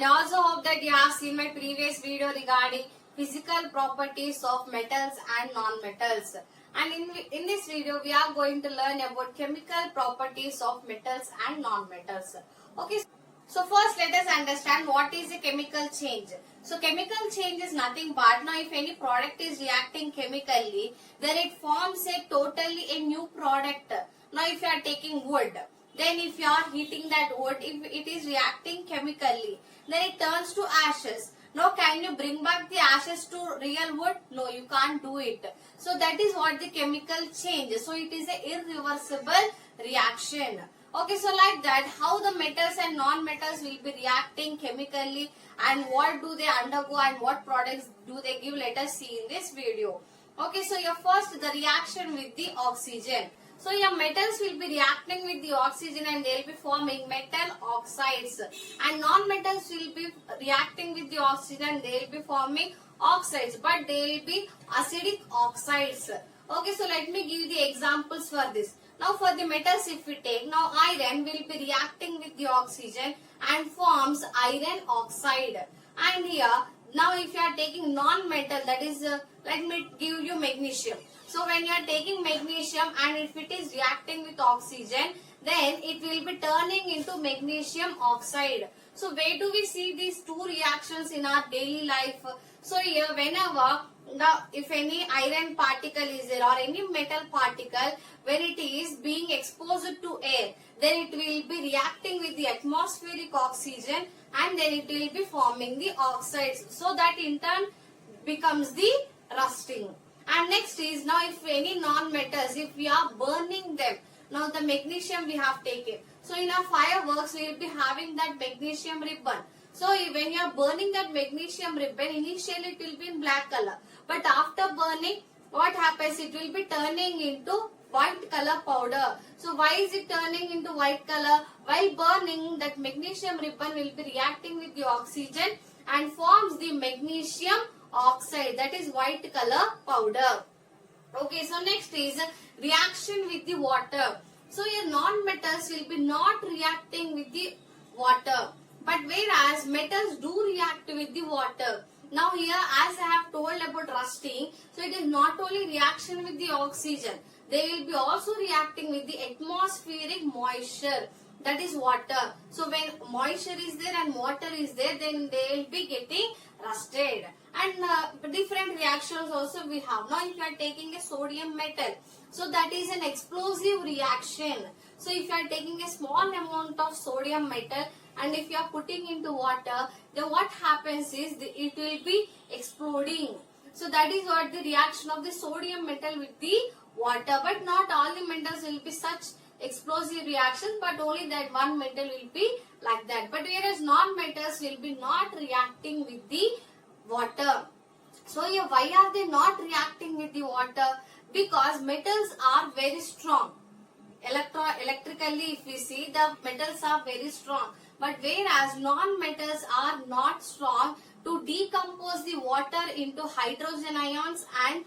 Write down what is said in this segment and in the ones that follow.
also hope that you have seen my previous video regarding physical properties of metals and non-metals. And in this video, we are going to learn about chemical properties of metals and non-metals. Okay, so first let us understand what is a chemical change. So chemical change is nothing but, now if any product is reacting chemically, then it forms a new product. Now if you are taking wood, then if you are heating that wood, if it is reacting chemically, then it turns to ashes. Now can you bring back the ashes to real wood? No, you can't do it. So that is what the chemical change. So it is an irreversible reaction. Okay, so like that, how the metals and non-metals will be reacting chemically and what do they undergo and what products do they give, let us see in this video. Okay, so your first, the reaction with the oxygen. So your metals will be reacting with the oxygen and they will be forming metal oxides, and non-metals will be reacting with the oxygen and they will be forming oxides, but they will be acidic oxides. Okay, so let me give the examples for this. Now for the metals, if we take, now iron will be reacting with the oxygen and forms iron oxide. And here, now if you are taking non-metal, that is, let me give you magnesium. So when you are taking magnesium and if it is reacting with oxygen, then it will be turning into magnesium oxide. So where do we see these two reactions in our daily life? So here, whenever if any iron particle is there or any metal particle, when it is being exposed to air, then it will be reacting with the atmospheric oxygen and then it will be forming the oxides. So that in turn becomes the rusting. And next is, now if any non-metals, if we are burning them, now the magnesium we have taken. So in our fireworks, we will be having that magnesium ribbon. So when you are burning that magnesium ribbon, initially it will be in black color. But after burning, what happens? It will be turning into white color powder. So why is it turning into white color? While burning, that magnesium ribbon will be reacting with the oxygen and forms the magnesium oxide, that is white color powder. Okay, so next is reaction with the water. So your non-metals will be not reacting with the water, but whereas metals do react with the water. Now here, as I have told about rusting, so it is not only reaction with the oxygen, they will be also reacting with the atmospheric moisture, that is water. So when moisture is there and water is there, then they will be getting rusted. And different reactions also we have. Now if you are taking a sodium metal, so that is an explosive reaction. So if you are taking a small amount of sodium metal and if you are putting into water, then what happens is it will be exploding. So that is what the reaction of the sodium metal with the water. But not all the metals will be such explosive reactions, but only that one metal will be like that. But whereas non-metals will be not reacting with the water. So here, why are they not reacting with the water? Because metals are very strong. Electrically, if we see, the metals are very strong. But whereas non-metals are not strong to decompose the water into hydrogen ions and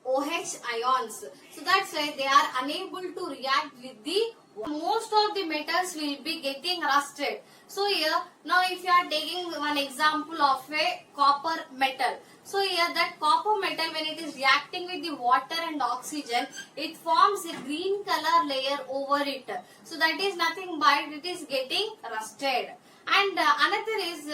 OH ions. So that's why they are unable to react with the water. Most of the metals will be getting rusted. So here, now if you are taking one example of a copper metal. So here, that copper metal, when it is reacting with the water and oxygen, it forms a green color layer over it. So that is nothing but it is getting rusted. And another is,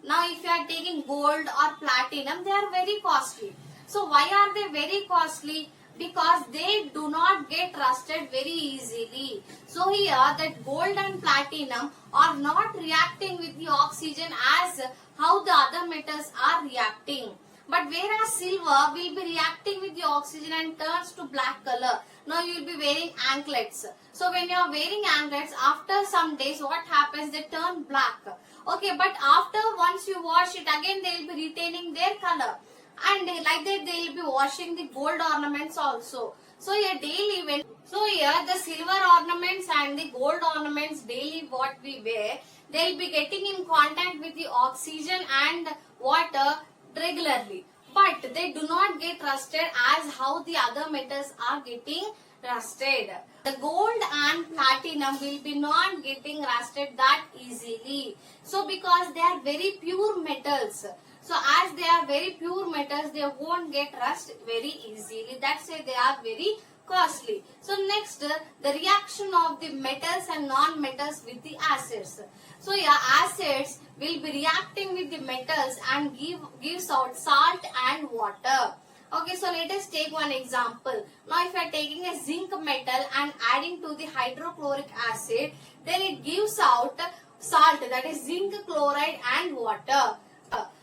now if you are taking gold or platinum, they are very costly. So why are they very costly? Because they do not get rusted very easily. So here, that gold and platinum are not reacting with the oxygen as how the other metals are reacting. But whereas silver will be reacting with the oxygen and turns to black color. Now you will be wearing anklets. So when you are wearing anklets, after some days what happens? They turn black. Okay, but after once you wash it again, they will be retaining their color. And like that they will be washing the gold ornaments also. So here daily the silver ornaments and the gold ornaments daily what we wear, they will be getting in contact with the oxygen and water regularly. But they do not get rusted as how the other metals are getting rusted. The gold and platinum will be not getting rusted that easily. So because they are very pure metals. So as they are very pure metals, they won't get rust very easily. That's why they are very costly. So next, the reaction of the metals and non-metals with the acids. So yeah, acids will be reacting with the metals and gives out salt and water. Okay, so let us take one example. Now if you are taking a zinc metal and adding to the hydrochloric acid, then it gives out salt, that is zinc chloride and water.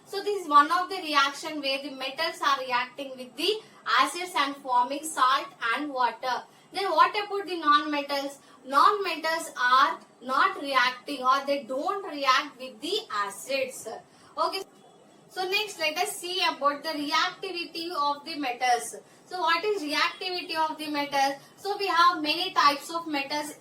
So this is one of the reaction where the metals are reacting with the acids and forming salt and water. Then what about the non-metals? Non-metals are not reacting, or they don't react with the acids. Okay. So next let us see about the reactivity of the metals. So what is reactivity of the metals? So we have many types of metals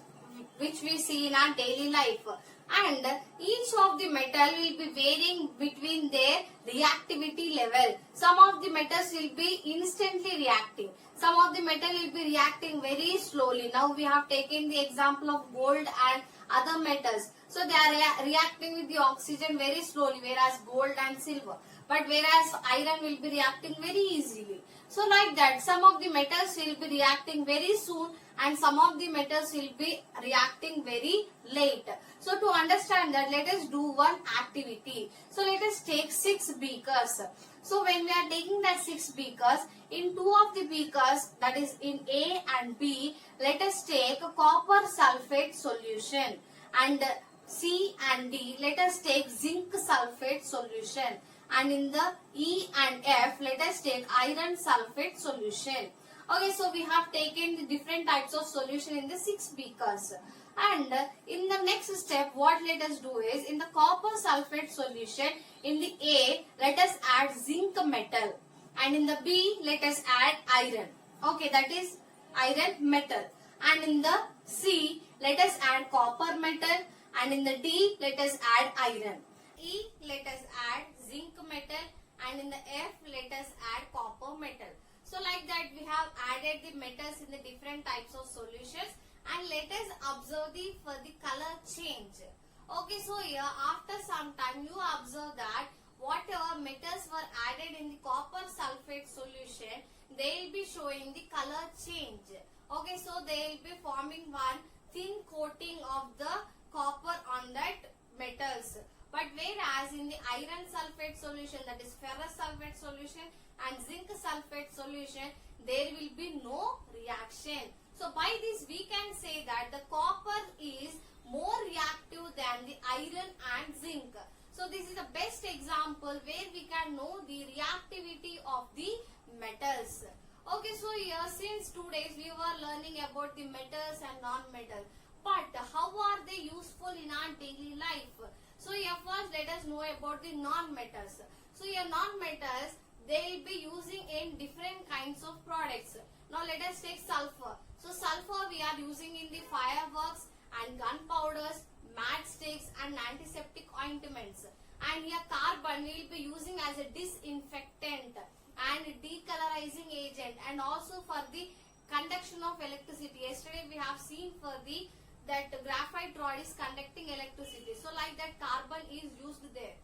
which we see in our daily life. And each of the metal will be varying between their reactivity level. Some of the metals will be instantly reacting. Some of the metal will be reacting very slowly. Now we have taken the example of gold and other metals. So they are reacting with the oxygen very slowly, whereas gold and silver. But whereas iron will be reacting very easily. So like that, some of the metals will be reacting very soon and some of the metals will be reacting very late. So to understand that, let us do one activity. So let us take 6 beakers. So when we are taking that 6 beakers, in 2 of the beakers, that is in A and B, let us take a copper sulfate solution. And C and D, let us take zinc sulfate solution. And in the E and F, let us take iron sulfate solution. Okay, so we have taken the different types of solution in the 6 beakers. And in the next step, what let us do is, in the copper sulfate solution, in the A, let us add zinc metal. And in the B, let us add iron. Okay, that is iron metal. And in the C, let us add copper metal. And in the D, let us add iron. E, let us add zinc metal. And in the F, let us add copper metal. So like that, we have added the metals in the different types of solutions. And let us observe for the color change. Okay, so here after some time you observe that whatever metals were added in the copper sulfate solution, they will be showing the color change. Okay, so they will be forming one thin coating of the copper on that metals. But whereas in the iron sulfate solution, that is ferrous sulfate solution and zinc sulfate solution, there will be no reaction. So by this we can say that the copper is more reactive than the iron and zinc. So this is the best example where we can know the reactivity of the metals. Okay, so here since 2 days we were learning about the metals and non-metals. But how are they useful in our daily life? So here first let us know about the non-metals. So here non-metals, they will be using in different kinds of products. Now let us take sulfur. So sulfur we are using in the fireworks and gunpowders, matchsticks and antiseptic ointments. And here carbon we will be using as a disinfectant and decolorizing agent, and also for the conduction of electricity. Yesterday we have seen for the that graphite rod is conducting electricity. So like that carbon is used there.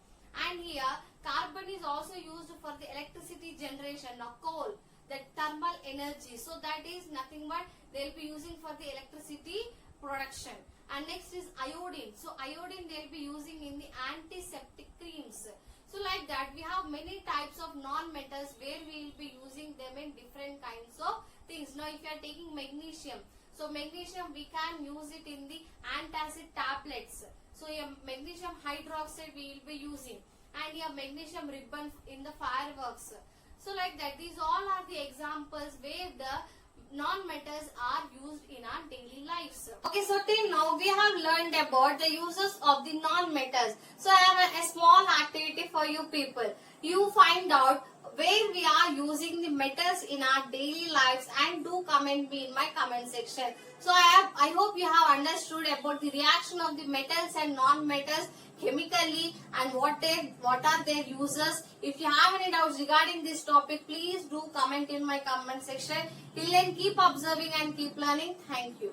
And here carbon is also used for the electricity generation. Now coal, that thermal energy. So that is nothing but they will be using for the electricity production. And next is iodine. So iodine they will be using in the antiseptic creams. So like that we have many types of non-metals where we will be using them in different kinds of things. Now if you are taking magnesium, so magnesium we can use it in the antacid tablets. So here magnesium hydroxide we will be using, and here magnesium ribbon in the fireworks. So like that, these all are the examples where the non-metals are used in our daily lives. Okay, so till now we have learned about the uses of the non-metals. So I have a small activity for you people. You find out where we are using the metals in our daily lives, and do comment me in my comment section. So I hope you have understood about the reaction of the metals and non-metals chemically and what are their uses. If you have any doubts regarding this topic, please do comment in my comment section. Till then, keep observing and keep learning. Thank you.